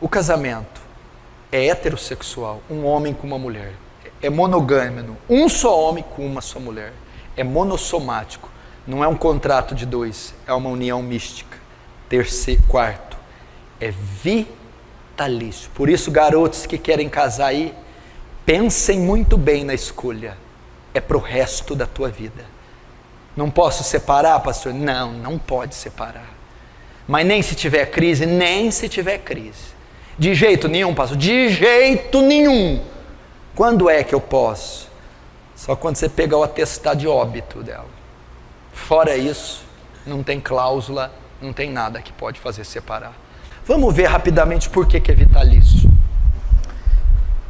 O casamento é heterossexual, um homem com uma mulher. É monogâmico, um só homem com uma só mulher. É monossomático, não é um contrato de dois, é uma união mística. Quarto, é vitalício. Por isso, garotos que querem casar aí, pensem muito bem na escolha. É para o resto da tua vida. Não posso separar, pastor? Não, não pode separar. Mas nem se tiver crise, nem se tiver crise. De jeito nenhum, pastor? De jeito nenhum. Quando é que eu posso? Só quando você pegar o atestado de óbito dela. Fora isso, não tem cláusula, não tem nada que pode fazer separar. Vamos ver rapidamente por que é vitalício.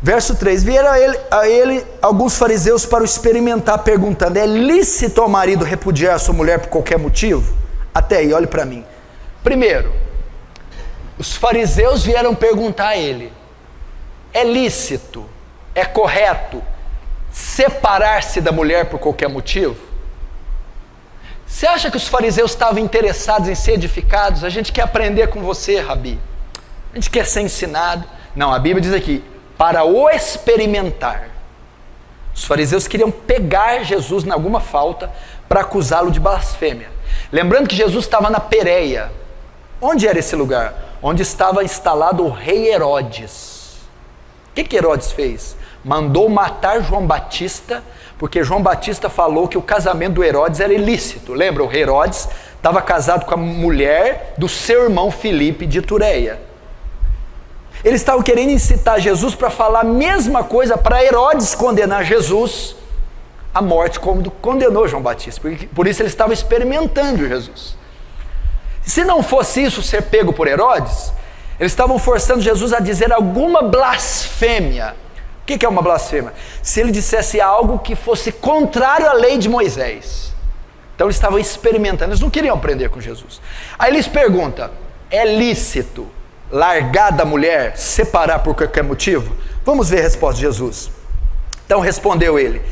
Verso 3, vieram a ele alguns fariseus para o experimentar, perguntando, é lícito ao marido repudiar a sua mulher por qualquer motivo? Até aí, olhe para mim. Primeiro, os fariseus vieram perguntar a ele, é lícito, é correto separar-se da mulher por qualquer motivo? Você acha que os fariseus estavam interessados em ser edificados? A gente quer aprender com você, Rabi. A gente quer ser ensinado. Não, a Bíblia diz aqui, para o experimentar. Os fariseus queriam pegar Jesus em alguma falta para acusá-lo de blasfêmia. Lembrando que Jesus estava na Pérea. Onde era esse lugar? Onde estava instalado o rei Herodes. O que Herodes fez? Mandou matar João Batista, porque João Batista falou que o casamento do Herodes era ilícito. Lembra? O Herodes estava casado com a mulher do seu irmão Filipe de Itureia. Eles estavam querendo incitar Jesus para falar a mesma coisa para Herodes condenar Jesus à morte, como condenou João Batista. Por isso eles estavam experimentando Jesus. Se não fosse isso ser pego por Herodes, eles estavam forçando Jesus a dizer alguma blasfêmia. O que é uma blasfêmia? Se ele dissesse algo que fosse contrário à lei de Moisés. Então eles estavam experimentando, eles não queriam aprender com Jesus. Aí eles perguntam, é lícito largar da mulher, separar por qualquer motivo? Vamos ver a resposta de Jesus. Então respondeu ele,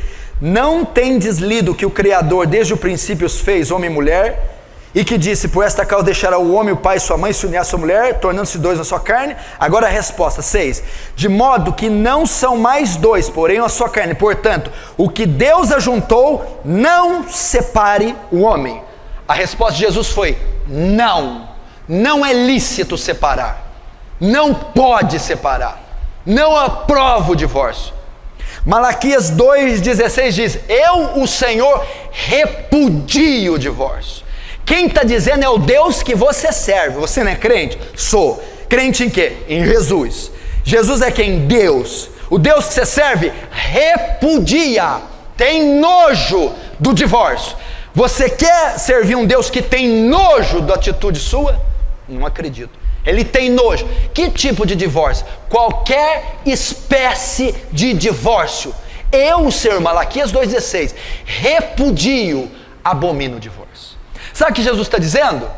não tendes lido que o Criador desde o princípio os fez homem e mulher, e que disse, por esta causa deixará o homem, o pai e sua mãe, se unir à sua mulher, tornando-se dois na sua carne? Agora a resposta, 6, de modo que não são mais dois, porém a sua carne, portanto, o que Deus ajuntou, não separe o homem. A resposta de Jesus foi, não é lícito separar, não pode separar, não aprova o divórcio. Malaquias 2,16 diz, eu, o Senhor, repudio o divórcio. Quem está dizendo é o Deus que você serve. Você não é crente? Sou. Crente em quê? Em Jesus. Jesus é quem? Deus. O Deus que você serve repudia, tem nojo do divórcio. Você quer servir um Deus que tem nojo da atitude sua? Não acredito. Ele tem nojo. Que tipo de divórcio? Qualquer espécie de divórcio. Eu, o Senhor, Malaquias 2,16, repudio, abomino o divórcio. Sabe o que Jesus está dizendo?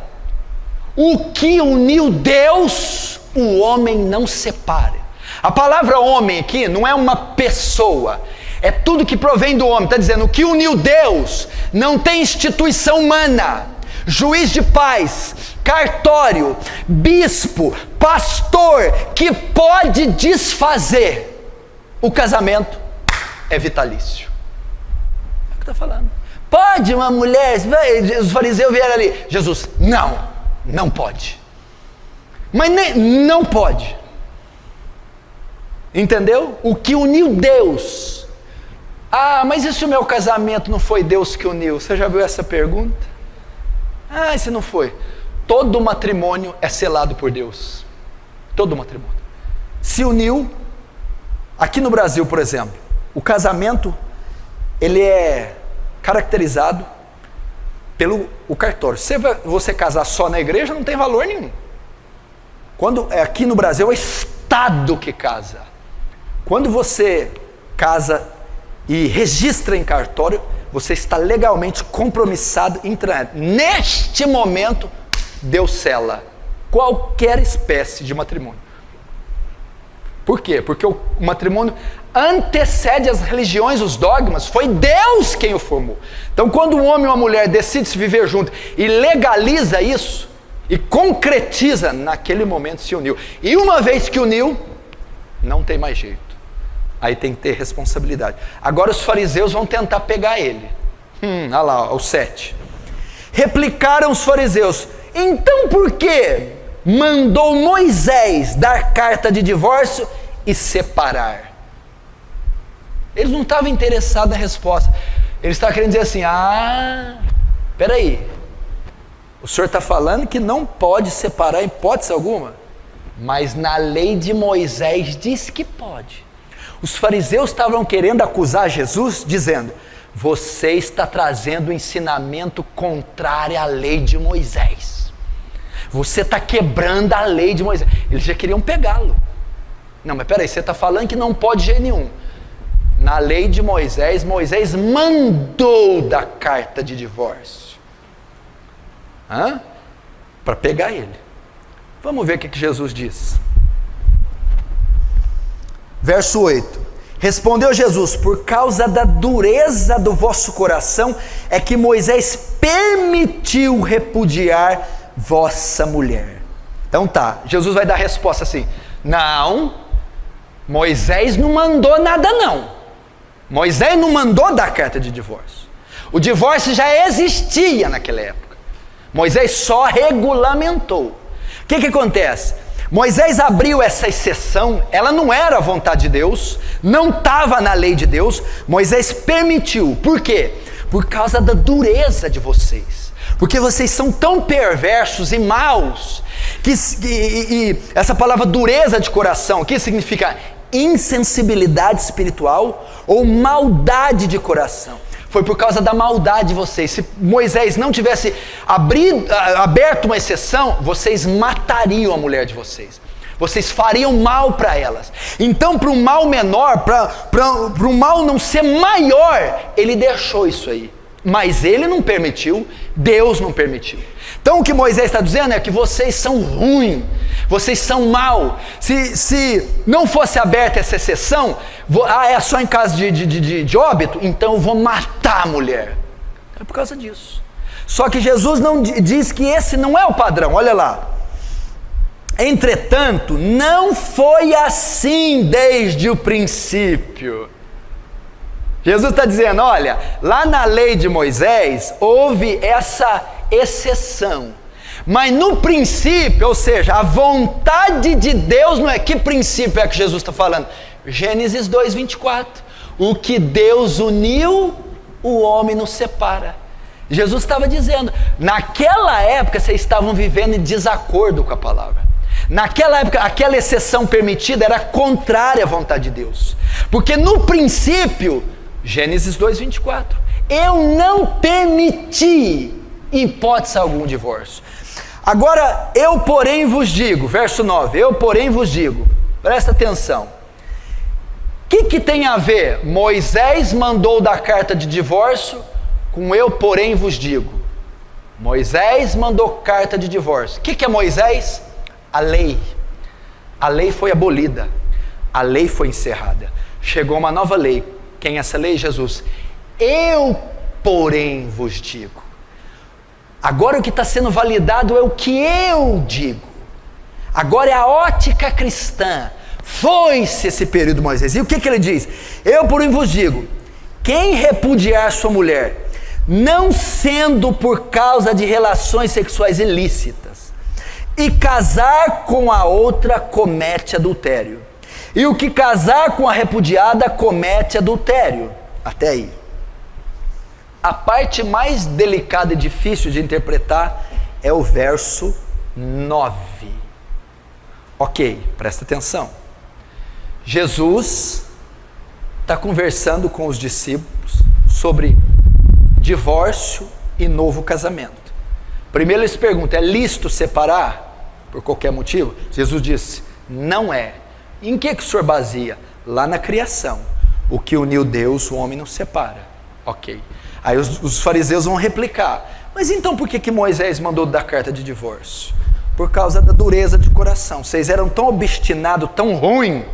O que uniu Deus, o homem não separa. A palavra homem aqui não é uma pessoa, é tudo que provém do homem. Está dizendo, o que uniu Deus não tem instituição humana, juiz de paz, cartório, bispo, pastor, que pode desfazer. O casamento é vitalício. É o que está falando. Pode uma mulher, os fariseus vieram ali, Jesus, não pode. Mas não pode. Entendeu? O que uniu Deus. Ah, mas e se o meu casamento não foi Deus que uniu? Você já viu essa pergunta? Ah, e se não foi? Todo matrimônio é selado por Deus. Todo matrimônio. Se uniu, aqui no Brasil, por exemplo, o casamento, ele é caracterizado pelo cartório. Se você casar só na igreja, não tem valor nenhum. Quando aqui no Brasil é o Estado que casa. Quando você casa e registra em cartório, você está legalmente compromissado em trânsito. Neste momento, Deus sela qualquer espécie de matrimônio. Por quê? Porque o matrimônio antecede as religiões, os dogmas, foi Deus quem o formou. Então quando um homem e uma mulher decidem se viver juntos e legaliza isso, E concretiza, naquele momento se uniu. E uma vez que uniu, não tem mais jeito. Aí tem que ter responsabilidade. Agora os fariseus vão tentar pegar ele. Olha lá, o 7. Replicaram os fariseus: então por que mandou Moisés dar carta de divórcio e separar? Eles não estavam interessados na resposta. Eles estavam querendo dizer assim: peraí, o senhor está falando que não pode separar em hipótese alguma? Mas na lei de Moisés diz que pode. Os fariseus estavam querendo acusar Jesus, dizendo: você está trazendo um ensinamento contrário à lei de Moisés. Você está quebrando a lei de Moisés. Eles já queriam pegá-lo. Não, mas peraí, você está falando que não pode de jeito nenhum. Na lei de Moisés, Moisés mandou dar carta de divórcio. Para pegar ele. Vamos ver o que Jesus diz. Verso 8. Respondeu Jesus: por causa da dureza do vosso coração é que Moisés permitiu repudiar vossa mulher. Então tá, Jesus vai dar a resposta assim: não, Moisés não mandou nada não. Moisés não mandou dar carta de divórcio. O divórcio já existia naquela época. Moisés só regulamentou. O que acontece? Moisés abriu essa exceção, ela não era a vontade de Deus, não estava na lei de Deus, Moisés permitiu. Por quê? Por causa da dureza de vocês. Porque vocês são tão perversos e maus, e essa palavra dureza de coração, que significa insensibilidade espiritual ou maldade de coração. Foi por causa da maldade de vocês. Se Moisés não tivesse aberto uma exceção, vocês matariam a mulher de vocês. Vocês fariam mal para elas. Então, para um mal menor, para um mal não ser maior, ele deixou isso aí. Mas ele não permitiu, Deus não permitiu. Então o que Moisés está dizendo é que vocês são ruins, vocês são maus. Se não fosse aberta essa exceção, é só em caso de óbito, então eu vou matar a mulher. É por causa disso. Só que Jesus não diz que esse não é o padrão, olha lá. Entretanto, não foi assim desde o princípio. Jesus está dizendo, olha, lá na lei de Moisés houve essa exceção, mas no princípio, ou seja, a vontade de Deus não é, que princípio é que Jesus está falando? Gênesis 2:24, o que Deus uniu, o homem não separa. Jesus estava dizendo, naquela época vocês estavam vivendo em desacordo com a palavra. Naquela época, aquela exceção permitida era contrária à vontade de Deus, porque no princípio, Gênesis 2:24, eu não permiti em hipótese algum divórcio. Agora, eu porém vos digo, verso 9, eu porém vos digo, presta atenção, o que tem a ver Moisés mandou dar carta de divórcio com eu porém vos digo? Moisés mandou carta de divórcio. O que é Moisés? A lei foi abolida, a lei foi encerrada, chegou uma nova lei. Quem é essa lei? Jesus. Eu porém vos digo. Agora o que está sendo validado é o que eu digo. Agora é a ótica cristã. Foi-se esse período de Moisés. E o que ele diz? Eu porém vos digo, quem repudiar sua mulher, não sendo por causa de relações sexuais ilícitas, e casar com a outra, comete adultério. E o que casar com a repudiada, comete adultério. Até aí. A parte mais delicada e difícil de interpretar é o verso 9. Ok, presta atenção. Jesus está conversando com os discípulos sobre divórcio e novo casamento. Primeiro eles perguntam, é lícito separar por qualquer motivo? Jesus disse, não é. Em que o senhor baseia? Lá na criação. O que uniu Deus, o homem não separa. Ok. Aí os fariseus vão replicar. Mas então por que Moisés mandou dar carta de divórcio? Por causa da dureza de coração. Vocês eram tão obstinados, tão ruins,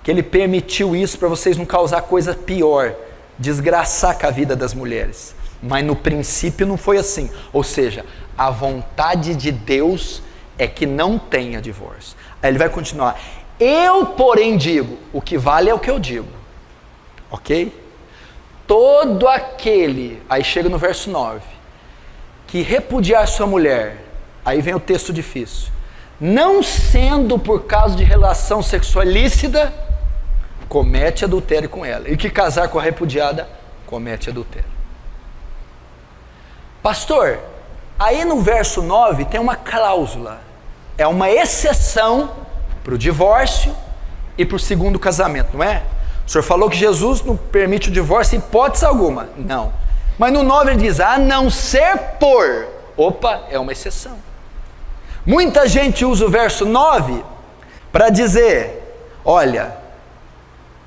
que ele permitiu isso para vocês não causar coisa pior, desgraçar com a vida das mulheres. Mas no princípio não foi assim. Ou seja, a vontade de Deus é que não tenha divórcio. Aí ele vai continuar. Eu, porém, digo, o que vale é o que eu digo. Ok? Todo aquele, aí chega no verso 9, que repudiar sua mulher, aí vem o texto difícil, não sendo por causa de relação sexual ilícita, comete adultério com ela. E que casar com a repudiada, comete adultério. Pastor, aí no verso 9 tem uma cláusula. É uma exceção para o divórcio e para o segundo casamento, não é? O senhor falou que Jesus não permite o divórcio em hipótese alguma. Não. Mas no 9 ele diz, a não ser por. Opa, é uma exceção. Muita gente usa o verso 9 para dizer, olha,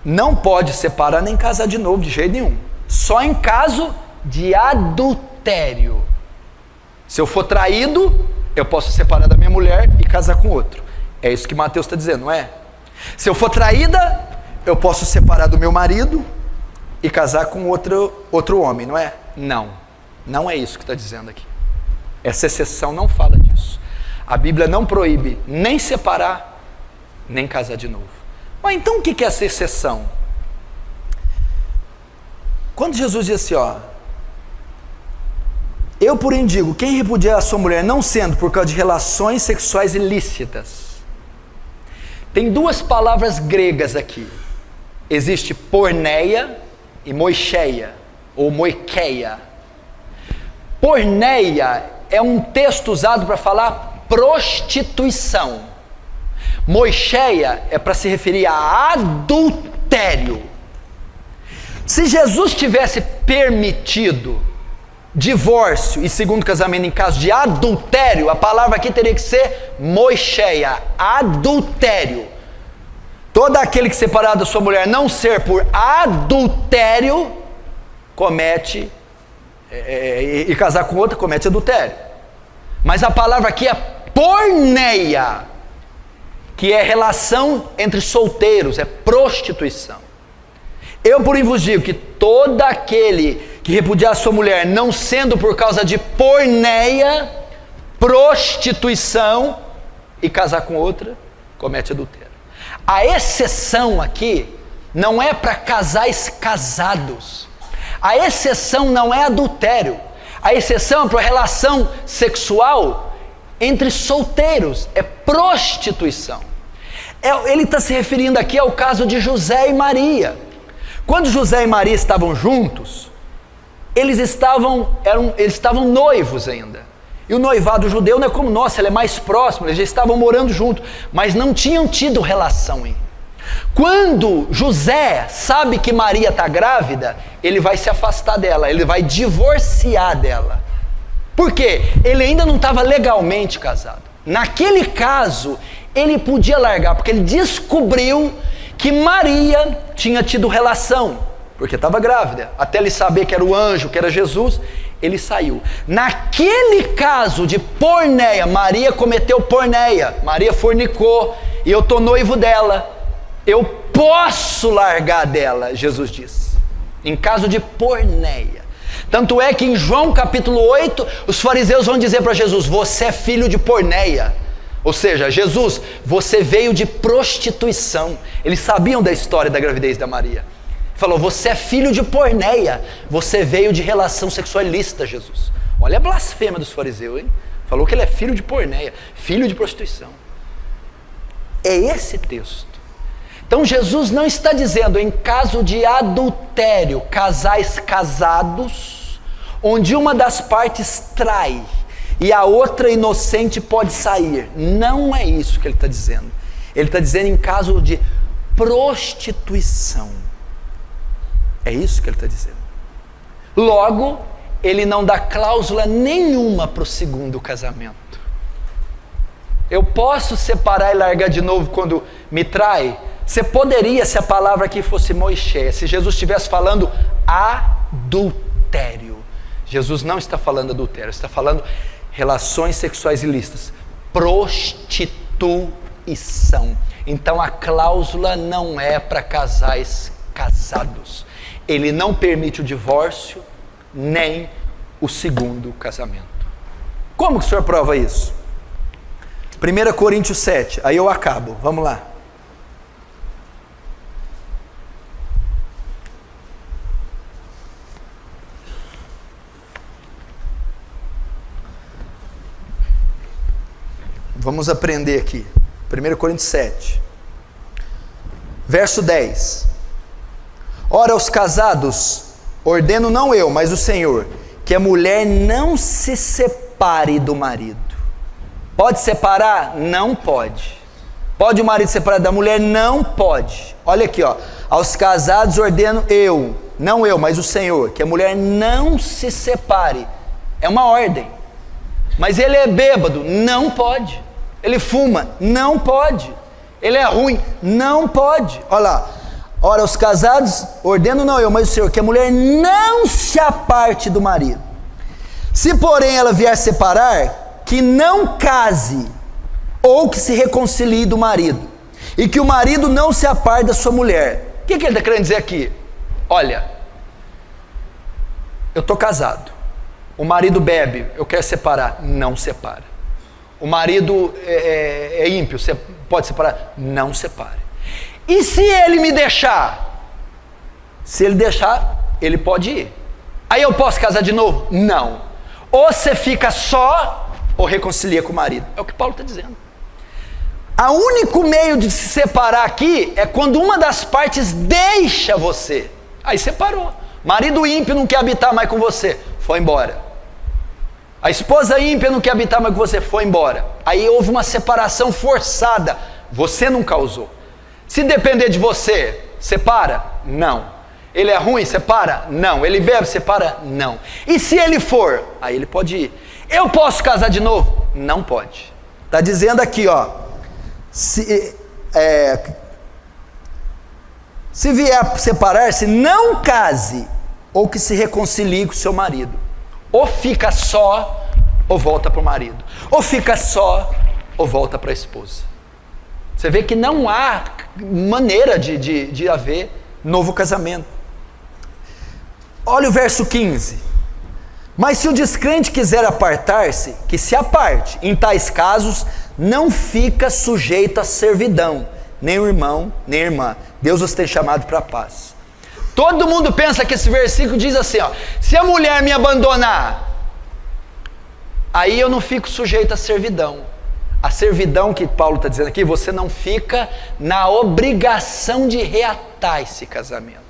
não pode separar nem casar de novo de jeito nenhum. Só em caso de adultério. Se eu for traído, eu posso separar da minha mulher e casar com outro. É isso que Mateus está dizendo, não é? Se eu for traída, eu posso separar do meu marido e casar com outro homem, não é? Não, não é isso que está dizendo aqui. Essa exceção não fala disso. A Bíblia não proíbe nem separar, nem casar de novo. Mas então o que é essa exceção? Quando Jesus diz assim, ó, eu porém digo, quem repudiar a sua mulher não sendo por causa de relações sexuais ilícitas. Tem duas palavras gregas aqui. Existe porneia e moicheia, ou moikeia. Porneia é um texto usado para falar prostituição. Moicheia é para se referir a adultério. Se Jesus tivesse permitido divórcio e segundo casamento em caso de adultério, a palavra aqui teria que ser moicheia, adultério. Todo aquele que separar da sua mulher não ser por adultério, comete, e casar com outra, comete adultério. Mas a palavra aqui é porneia, que é relação entre solteiros, é prostituição. Eu, porém, vos digo que todo aquele que repudiar a sua mulher, não sendo por causa de porneia, prostituição, e casar com outra, comete adultério. A exceção aqui não é para casais casados. A exceção não é adultério. A exceção é para relação sexual entre solteiros, é prostituição. Ele está se referindo aqui ao caso de José e Maria. Quando José e Maria estavam juntos, eles estavam noivos ainda. E o noivado judeu não é como nós, ele é mais próximo, eles já estavam morando juntos, mas não tinham tido relação ainda. Quando José sabe que Maria está grávida, ele vai se afastar dela, ele vai divorciar dela. Por quê? Ele ainda não estava legalmente casado. Naquele caso, ele podia largar, porque ele descobriu que Maria tinha tido relação, porque estava grávida. Até ele saber que era o anjo, que era Jesus, ele saiu. Naquele caso de porneia, Maria cometeu porneia, Maria fornicou, e eu estou noivo dela, eu posso largar dela, Jesus disse, em caso de porneia. Tanto é que em João capítulo 8, os fariseus vão dizer para Jesus, você é filho de porneia. Ou seja, Jesus, você veio de prostituição. Eles sabiam da história da gravidez da Maria. Falou, você é filho de porneia, você veio de relação sexual ilícita, Jesus. Olha a blasfêmia dos fariseus, hein? Falou que ele é filho de porneia, filho de prostituição. É esse texto. Então Jesus não está dizendo em caso de adultério, casais casados, onde uma das partes trai e a outra inocente pode sair. Não é isso que ele está dizendo. Ele está dizendo em caso de prostituição. É isso que ele está dizendo. Logo, ele não dá cláusula nenhuma para o segundo casamento. Eu posso separar e largar de novo quando me trai? Você poderia, se a palavra aqui fosse moicheia, se Jesus estivesse falando adultério. Jesus não está falando adultério, está falando relações sexuais ilícitas, prostituição. Então a cláusula não é para casais casados. Ele não permite o divórcio, nem o segundo casamento. Como que o senhor prova isso? 1 Coríntios 7, aí eu acabo, vamos lá. Vamos aprender aqui. 1 Coríntios 7, verso 10. Ora, aos casados, ordeno não eu, mas o Senhor, que a mulher não se separe do marido. Pode separar? Não pode. Pode o marido separar da mulher? Não pode. Olha aqui, ó. Aos casados ordeno eu, não eu, mas o Senhor, que a mulher não se separe. É uma ordem. Mas ele é bêbado? Não pode. Ele fuma? Não pode. Ele é ruim? Não pode. Olha lá. Ora, os casados, ordeno não eu, mas o Senhor, que a mulher não se aparte do marido. Se porém ela vier separar, que não case, ou que se reconcilie do marido, e que o marido não se aparte da sua mulher. O que ele está querendo dizer aqui? Olha, eu estou casado, o marido bebe, eu quero separar, não separa. O marido é ímpio, você pode separar? Não separe. E se ele me deixar? Se ele deixar, ele pode ir. Aí eu posso casar de novo? Não. Ou você fica só, ou reconcilia com o marido. É o que Paulo está dizendo. O único meio de se separar aqui é quando uma das partes deixa você. Aí separou. Marido ímpio não quer habitar mais com você, foi embora. A esposa ímpia não quer habitar mais com você, foi embora. Aí houve uma separação forçada, você não causou. Se depender de você, separa? Não. Ele é ruim? Separa? Não. Ele bebe? Separa? Não. E se ele for? Aí ele pode ir. Eu posso casar de novo? Não pode. Está dizendo aqui, ó. Se vier separar-se, não case, ou que se reconcilie com o seu marido. Ou fica só, ou volta para o marido. Ou fica só, ou volta para a esposa. Você vê que não há maneira de haver novo casamento. Olha o verso 15. Mas se o descrente quiser apartar-se, que se aparte. Em tais casos, não fica sujeito à servidão, nem o irmão, nem a irmã. Deus os tem chamado para a paz. Todo mundo pensa que esse versículo diz assim, ó, se a mulher me abandonar, aí eu não fico sujeito à servidão. A servidão que Paulo está dizendo aqui, você não fica na obrigação de reatar esse casamento,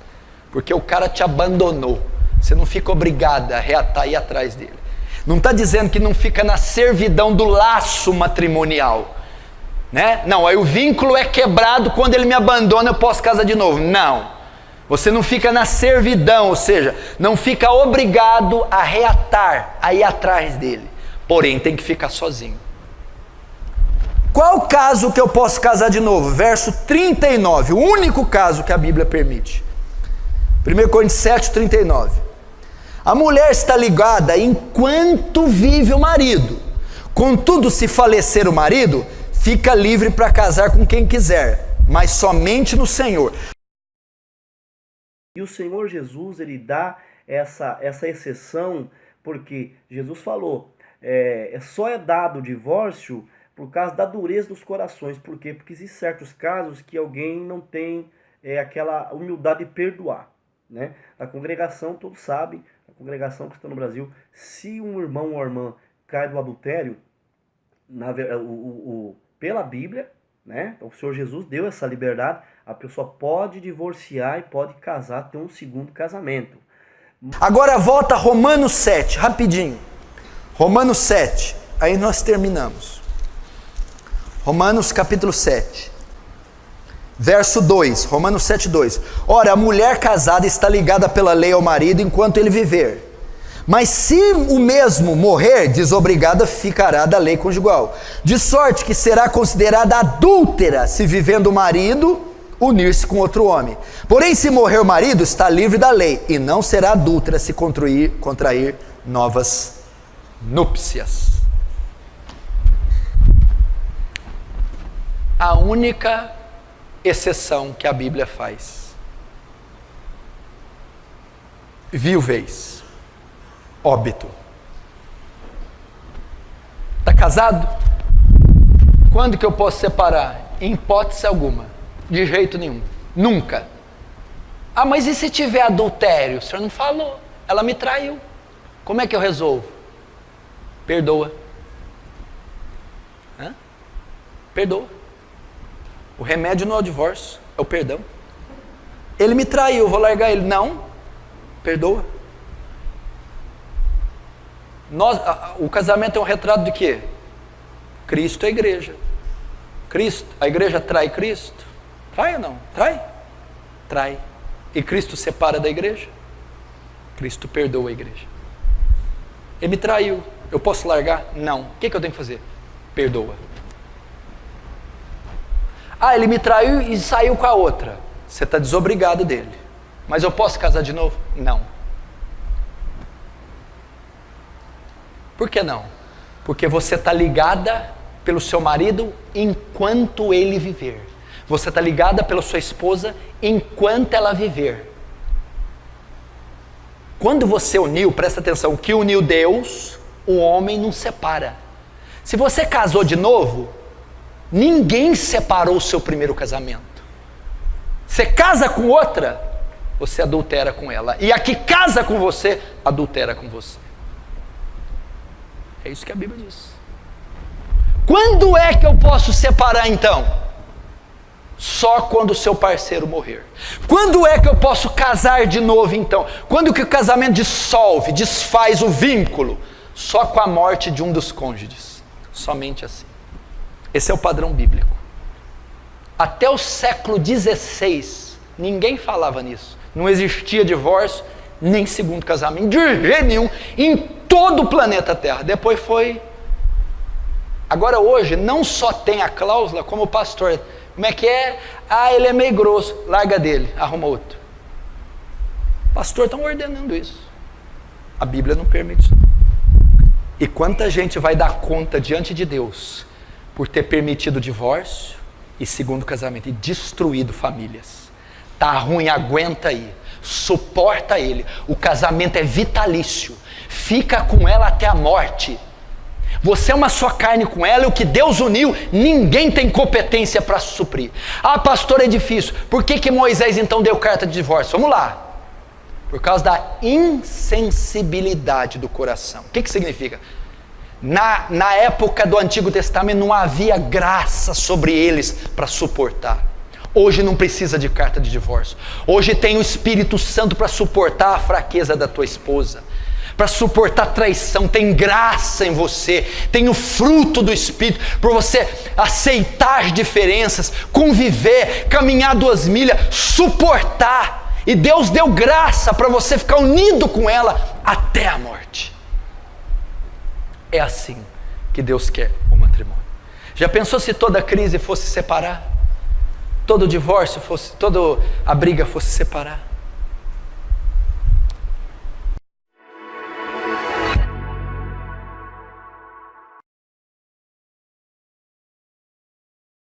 porque o cara te abandonou, você não fica obrigada a reatar e ir atrás dele. Não está dizendo que não fica na servidão do laço matrimonial, né? Não, aí o vínculo é quebrado, quando ele me abandona eu posso casar de novo. Não, você não fica na servidão, ou seja, não fica obrigado a reatar, a ir atrás dele, porém tem que ficar sozinho. Qual o caso que eu posso casar de novo? Verso 39, o único caso que a Bíblia permite. 1 Coríntios 7, 39. A mulher está ligada enquanto vive o marido. Contudo, se falecer o marido, fica livre para casar com quem quiser, mas somente no Senhor. E o Senhor Jesus, ele dá essa exceção, porque Jesus falou, só é dado o divórcio por causa da dureza dos corações. Por quê? Porque existem certos casos que alguém não tem aquela humildade de perdoar, né? A congregação, todos sabem, a congregação cristã no Brasil, se um irmão ou irmã cai do adultério, pela Bíblia, né? O Senhor Jesus deu essa liberdade, a pessoa pode divorciar e pode casar, ter um segundo casamento. Agora volta a Romanos 7, rapidinho. Romanos 7, aí nós terminamos. Romanos capítulo 7, verso 2, Romanos 7, 2. Ora, a mulher casada está ligada pela lei ao marido enquanto ele viver. Mas se o mesmo morrer, desobrigada ficará da lei conjugal. De sorte que será considerada adúltera se vivendo o marido unir-se com outro homem. Porém, se morrer o marido, está livre da lei, e não será adúltera se contrair novas núpcias. A única exceção que a Bíblia faz. Viúvez. óbito. Está casado? Quando que eu posso separar? Em hipótese alguma. De jeito nenhum. Nunca. Ah, mas e se tiver adultério? O senhor não falou. Ela me traiu. Como é que eu resolvo? Perdoa. Hã? Perdoa. O remédio não é o divórcio, é o perdão. Ele me traiu, vou largar ele. Não. Perdoa. O casamento é um retrato de quê? Cristo é a igreja. Cristo, a igreja trai Cristo? Trai ou não? Trai? Trai. E Cristo separa da igreja? Cristo perdoa a igreja. Ele me traiu, eu posso largar? Não. O que eu tenho que fazer? Perdoa. Ah, ele me traiu e saiu com a outra. Você está desobrigado dele. Mas eu posso casar de novo? Não. Por que não? Porque você está ligada pelo seu marido enquanto ele viver. Você está ligada pela sua esposa enquanto ela viver. Quando você uniu, presta atenção, o que uniu Deus, o homem não separa. Se você casou de novo, ninguém separou o seu primeiro casamento. Você casa com outra, você adultera com ela. E a que casa com você, adultera com você. É isso que a Bíblia diz. Quando é que eu posso separar então? Só quando o seu parceiro morrer. Quando é que eu posso casar de novo então? Quando que o casamento dissolve, desfaz o vínculo? Só com a morte de um dos cônjuges. Somente assim. Esse é o padrão bíblico. Até o século XVI, ninguém falava nisso. Não existia divórcio, nem segundo casamento, de jeito nenhum, em todo o planeta Terra. Depois foi... Agora hoje, não só tem a cláusula, como o pastor... Como é que é? Ah, ele é meio grosso, larga dele, arruma outro. Pastor, estão ordenando isso. A Bíblia não permite isso. E quanta gente vai dar conta diante de Deus por ter permitido o divórcio e segundo casamento e destruído famílias. Tá ruim, aguenta aí, suporta ele. O casamento é vitalício, fica com ela até a morte. Você é uma só carne com ela, e o que Deus uniu, ninguém tem competência para suprir. Ah, pastor, é difícil. Por que Moisés então deu carta de divórcio? Vamos lá. Por causa da insensibilidade do coração. O que significa? Na época do Antigo Testamento não havia graça sobre eles para suportar. Hoje não precisa de carta de divórcio. Hoje tem o Espírito Santo para suportar a fraqueza da tua esposa, para suportar traição. Tem graça em você, tem o fruto do Espírito, por você aceitar diferenças, conviver, caminhar 2 milhas, suportar. E Deus deu graça para você ficar unido com ela até a morte. É assim que Deus quer o matrimônio. Já pensou se toda crise fosse separar? Todo divórcio fosse, toda a briga fosse separar?